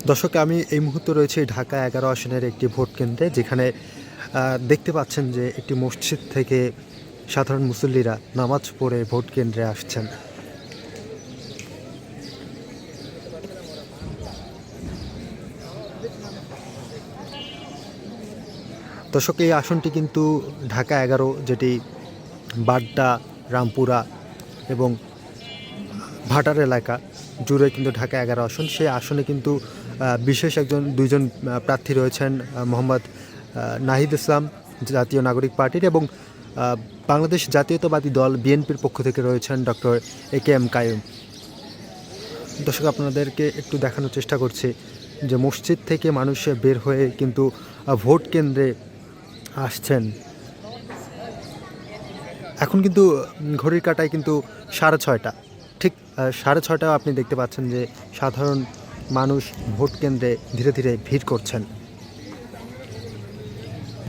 দর্শক, আমি এই মুহূর্তে রয়েছি ঢাকা ১১ আসনের একটি ভোট কেন্দ্রে, যেখানে দেখতে পাচ্ছেন যে একটি মসজিদ থেকে সাধারণ মুসল্লিরা নামাজ পড়ে ভোট কেন্দ্রে আসছেন। দর্শক, এই আসনটি কিন্তু ঢাকা ১১, যেটি বাড্ডা, রামপুরা এবং ভাটার এলাকা জুড়ে কিন্তু ঢাকা ১১ আসন। সেই আসনে কিন্তু বিশেষ দুইজন প্রার্থী রয়েছেন, মোহাম্মদ নাহিদ ইসলাম জাতীয় নাগরিক পার্টির এবং বাংলাদেশ জাতীয়তাবাদী দল বিএনপির পক্ষ থেকে রয়েছেন ডক্টর AKM কাইয়ুম। দর্শক, আপনাদেরকে একটু দেখানোর চেষ্টা করছি যে মসজিদ থেকে মানুষ বের হয়ে কিন্তু ভোট কেন্দ্রে আসছেন। এখন কিন্তু ঘড়ির কাঁটায় কিন্তু 6:30, ঠিক 6:30 আপনি দেখতে পাচ্ছেন যে সাধারণ মানুষ ভোট কেন্দ্রে ধীরে ধীরে ভিড় করছেন।